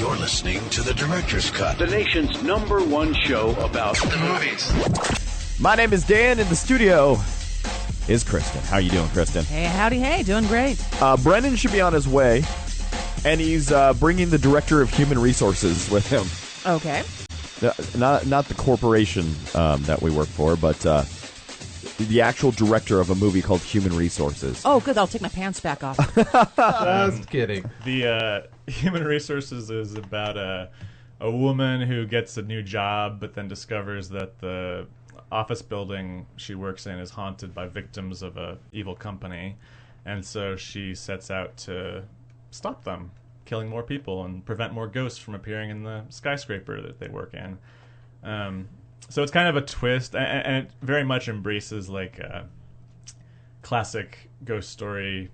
You're listening to The Director's Cut, the nation's #1 show about the movies. My name is Dan. In the studio is Kristen. How you doing, Kristen? Hey, howdy, hey. Doing great. Brendan should be on his way, and he's bringing the Director of Human Resources with him. Okay. Not the corporation that we work for, but the actual director of a movie called Human Resources. Oh, good. I'll take my pants back off. Just kidding. The Human Resources is about a woman who gets a new job, but then discovers that the office building she works in is haunted by victims of a evil company, and so she sets out to stop them, killing more people and prevent more ghosts from appearing in the skyscraper that they work in. So it's kind of a twist, and it very much embraces like classic ghost story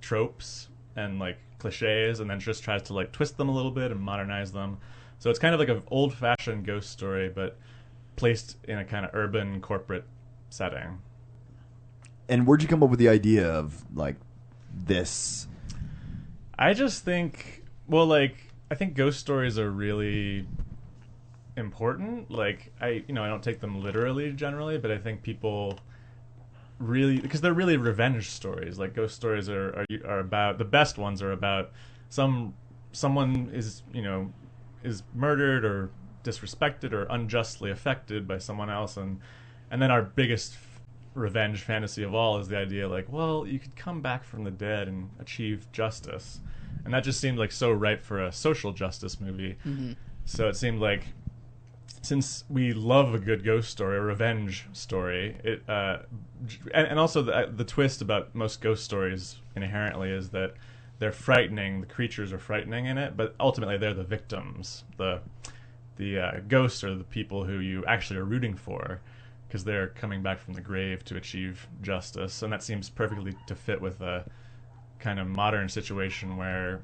tropes and like cliches, and then just tries to like twist them a little bit and modernize them. So it's kind of like an old-fashioned ghost story, but placed in a kind of urban corporate setting. And where'd you come up with the idea of like this? I just think, well, like, I think ghost stories are really important. Like, I don't take them literally generally, but I think people really, because they're really revenge stories. Like, ghost stories are about, the best ones are about someone is murdered or disrespected or unjustly affected by someone else, and then our biggest revenge fantasy of all is the idea like, well, you could come back from the dead and achieve justice. And that just seemed like so ripe for a social justice movie. Mm-hmm. So it seemed like, since we love a good ghost story, a revenge story, it and also the twist about most ghost stories inherently is that they're frightening. The creatures are frightening in it, but ultimately they're the victims. The ghosts are the people who you actually are rooting for, because they're coming back from the grave to achieve justice, and that seems perfectly to fit with a kind of modern situation where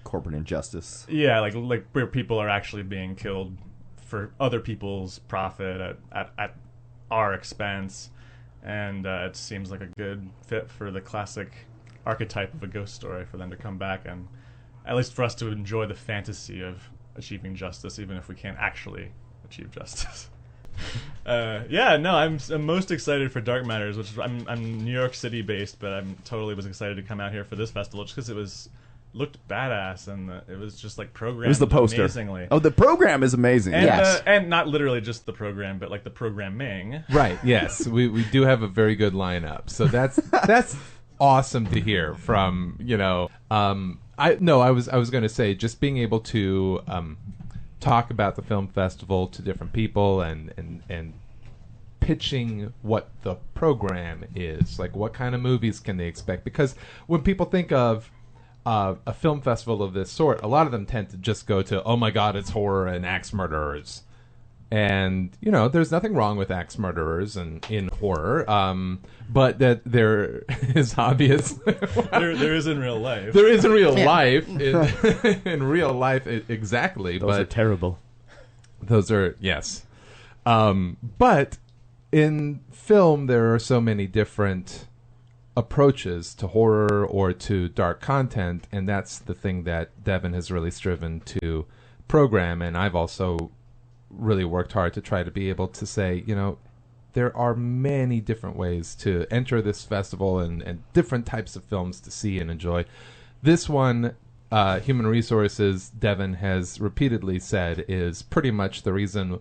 Corporate injustice. Yeah, like where people are actually being killed for other people's profit at our expense, and it seems like a good fit for the classic archetype of a ghost story, for them to come back and at least for us to enjoy the fantasy of achieving justice, even if we can't actually achieve justice. I'm most excited for Dark Matters, which I'm New York City based, but I'm totally was excited to come out here for this festival just because it looked badass, and it was just like programmed. It was the poster. Amazingly. Oh, the program is amazing. And, yes, and not literally just the program, but like the programming. Right. Yes, we do have a very good lineup, so that's awesome to hear from I was going to say, just being able to talk about the film festival to different people and pitching what the program is, like what kind of movies can they expect, because when people think of a film festival of this sort, a lot of them tend to just go to, oh my god, it's horror and axe murderers. And, there's nothing wrong with axe murderers and in horror, but that there is obvious... there is in real life. There is in real life. In real life, exactly. Those are terrible. Those are, yes. But in film, there are so many different approaches to horror or to dark content, and that's the thing that Devin has really striven to program, and I've also really worked hard to try to be able to say, there are many different ways to enter this festival and different types of films to see and enjoy. This one, Human Resources, Devin has repeatedly said, is pretty much the reason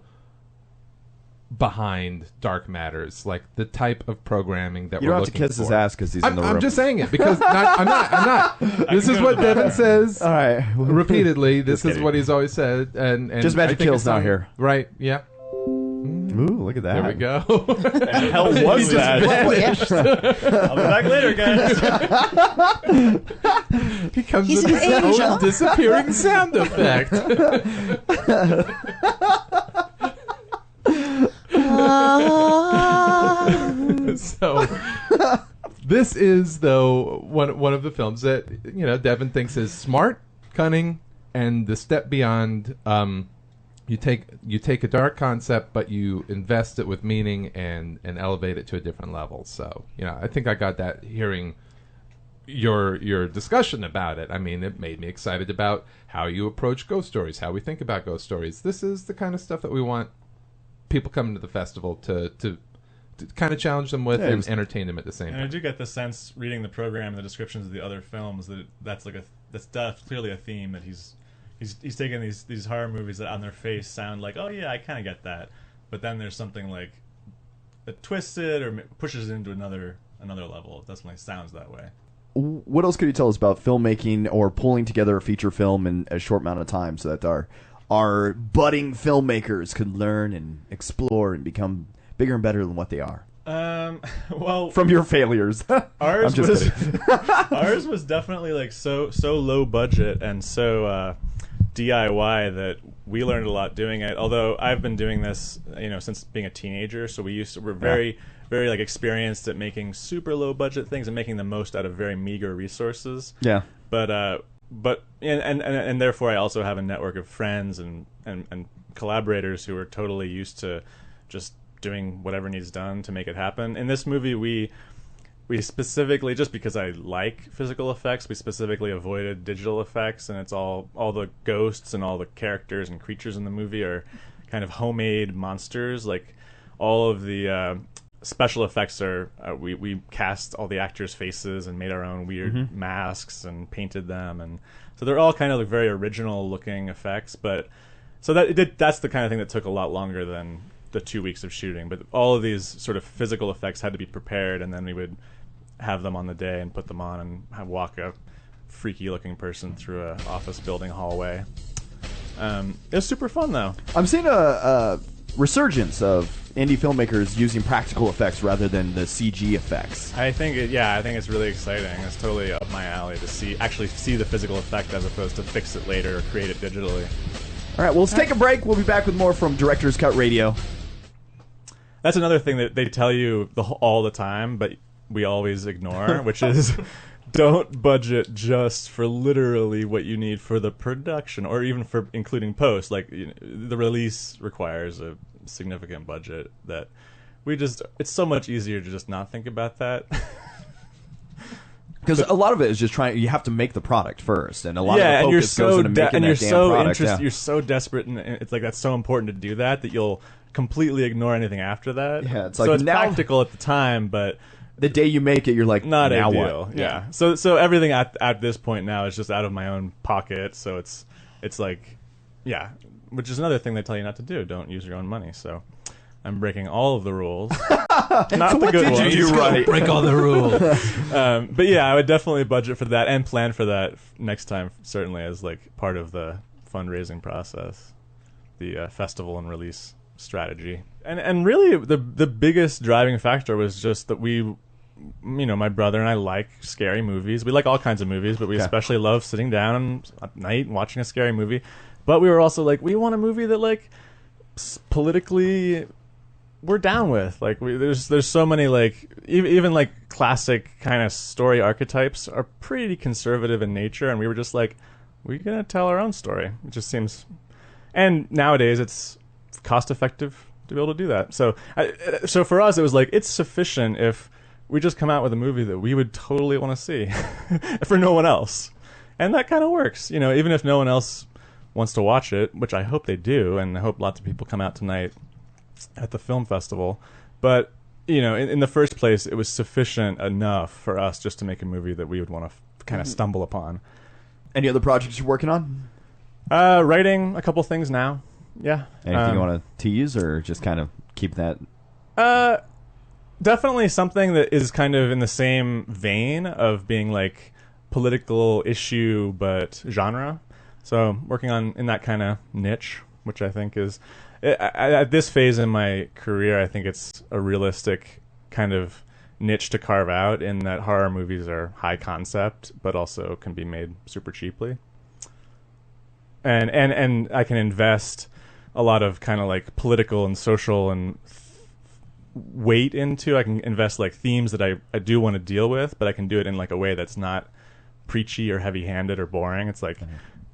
behind Dark Matters, like the type of programming that you we're don't have looking to kiss for. his ass because he's in the room. I'm just saying it because I'm not. This is what Devin says. All right, repeatedly. This Just is kidding. what he's always said, and Just Magic I think Kill's it's not on- here. right? Yeah. Ooh, look at that. There we go. The hell was that? I'll be back later, guys. He comes He's with an his angel. own disappearing sound effect. So this is, though, one of the films that Devin thinks is smart, cunning, and the step beyond. You take a dark concept, but you invest it with meaning and elevate it to a different level. So I think I got that hearing your discussion about it. I mean, it made me excited about how you approach ghost stories, how we think about ghost stories. This is the kind of stuff that we want people coming to the festival to kind of challenge them with and entertain them at the same And time. I do get the sense, reading the program and the descriptions of the other films, that that's clearly a theme that he's taking these horror movies that on their face sound like, oh yeah, I kind of get that, but then there's something like that twists it or pushes it into another level. It definitely sounds that way. What else could you tell us about filmmaking or pulling together a feature film in a short amount of time so that our budding filmmakers could learn and explore and become bigger and better than what they are? Well, From your failures. ours I'm just was kidding. ours was definitely like so low budget and so DIY that we learned a lot doing it. Although I've been doing this, since being a teenager, so we're very very like experienced at making super low budget things and making the most out of very meager resources. Yeah. But therefore I also have a network of friends and collaborators who are totally used to just doing whatever needs done to make it happen. In this movie, we specifically, just because I like physical effects, we specifically avoided digital effects, and it's all the ghosts and all the characters and creatures in the movie are kind of homemade monsters. Like all of the special effects are we cast all the actors' faces and made our own weird masks and painted them, and so they're all kind of like very original looking effects. But so that's the kind of thing that took a lot longer than the 2 weeks of shooting. But all of these sort of physical effects had to be prepared, and then we would have them on the day and put them on and walk a freaky looking person through a office building hallway. It was super fun though. I'm seeing a resurgence of indie filmmakers using practical effects rather than the CG effects. I think it's really exciting. It's totally up my alley to actually see the physical effect as opposed to fix it later or create it digitally. All right, well, let's take a break. We'll be back with more from Director's Cut Radio. That's another thing that they tell you all the time, but we always ignore, which is don't budget just for literally what you need for the production or even for including post. Like the release requires a significant budget that it's so much easier to just not think about that. Because a lot of it is just you have to make the product first, and a lot of the and focus goes into making that damn product. Yeah. You're so desperate, and it's like that's so important to do that you'll completely ignore anything after that. Yeah, it's so like it's now, practical at the time, but the day you make it, you're like, not now ideal. what? Yeah. So everything at this point now is just out of my own pocket. So it's like, yeah, which is another thing they tell you not to do. Don't use your own money. So I'm breaking all of the rules. Not the good ones. You right. Break all the rules. But yeah, I would definitely budget for that and plan for that next time, certainly as like part of the fundraising process, the festival and release strategy. And really the biggest driving factor was just that my brother and I like scary movies. We like all kinds of movies, but we especially love sitting down at night and watching a scary movie. But we were also like, we want a movie that like politically we're down with. Like there's so many like even like classic kind of story archetypes are pretty conservative in nature, and we were just like, we're gonna tell our own story. It just seems, and nowadays it's cost effective to be able to do that. So for us, it was like it's sufficient if we just come out with a movie that we would totally want to see for no one else, and that kind of works. Even if no one else wants to watch it, which I hope they do, and I hope lots of people come out tonight at the film festival. But in the first place, it was sufficient enough for us just to make a movie that we would want to kind of stumble upon. Any other projects you're working on? Writing a couple things now. Yeah. Anything you want to tease, or just kind of keep that? Definitely something that is kind of in the same vein of being like political issue but genre. So working in that kind of niche, which I think is at this phase in my career, I think it's a realistic kind of niche to carve out, in that horror movies are high concept but also can be made super cheaply. And I can invest a lot of kind of like political and social and weight into. I can invest like themes that I do want to deal with, but I can do it in like a way that's not preachy or heavy-handed or boring. It's like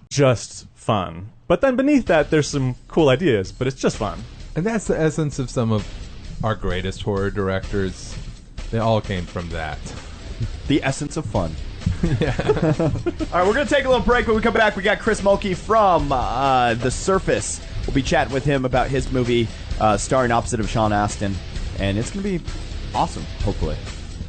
just fun. But then beneath that, there's some cool ideas, but it's just fun. And that's the essence of some of our greatest horror directors. They all came from that. The essence of fun. All right, we're going to take a little break. When we come back, we got Chris Mulkey from The Surface. We'll be chatting with him about his movie starring opposite of Sean Astin. And it's going to be awesome, hopefully.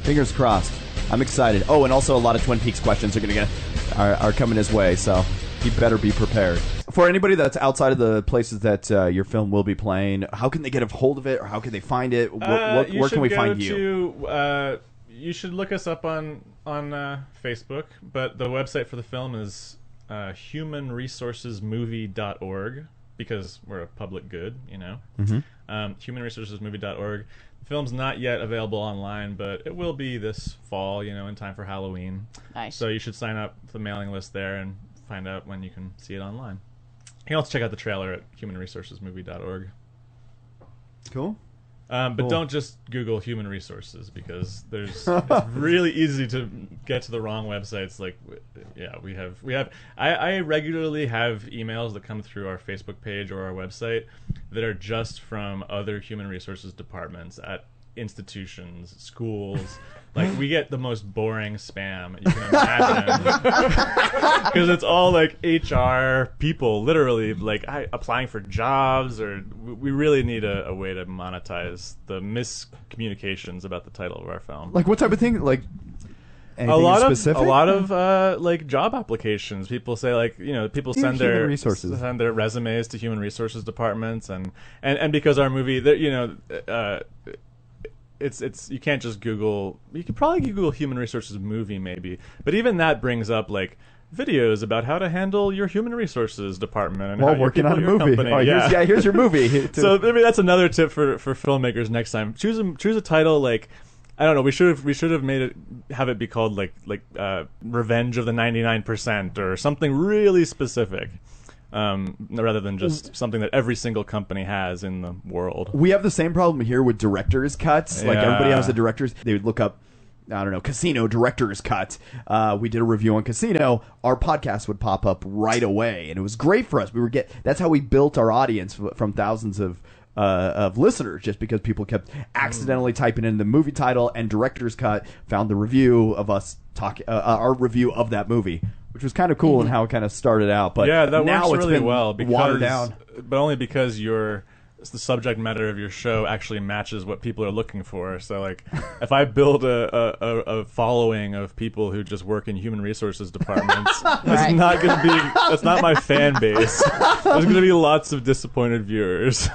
Fingers crossed. I'm excited. Oh, and also a lot of Twin Peaks questions are coming his way, so he better be prepared. For anybody that's outside of the places that your film will be playing, how can they get a hold of it, or how can they find it? Where can we find you? You should look us up on Facebook, but the website for the film is humanresourcesmovie.org, because we're a public good, you know. Humanresourcesmovie.org. The film's not yet available online, but it will be this fall, you know, in time for Halloween. Nice. So you should sign up for the mailing list there and find out when you can see it online. You can also check out the trailer at humanresourcesmovie.org. Cool. But Cool. don't just Google human resources, because it's really easy to get to the wrong websites. Like, yeah, I regularly have emails that come through our Facebook page or our website that are just from other human resources departments at institutions, schools. Like, we get the most boring spam you can imagine, because it's all like HR people, literally, like applying for jobs. Or we really need a way to monetize the miscommunications about the title of our film. Like, what type of thing? Like, anything a lot of like job applications. People say, like, you know, people send their resumes to human resources departments, and because our movie, you know. It's you can't just Google. You could probably Google human resources movie, maybe, but even that brings up like videos about how to handle your human resources department and while how working on a movie. Company. Oh, here's your movie. So maybe that's another tip for filmmakers next time. Choose a title like, I don't know. We should have have it be called like Revenge of the 99% or something really specific. Rather than just something that every single company has in the world. We have the same problem here with director's cuts. Like, everybody has a director's. They would look up, I don't know, Casino director's cut. We did a review on Casino. Our podcast would pop up right away, and it was great for us. That's how we built our audience from thousands of listeners, just because people kept accidentally typing in the movie title and director's cut, found the review of us talking, our review of that movie, which was kind of cool and how it kind of started out. But yeah, that now works it's really been well, watered down. But only because the subject matter of your show actually matches what people are looking for. So, like, if I build a following of people who just work in human resources departments, that's not my fan base. There's going to be lots of disappointed viewers.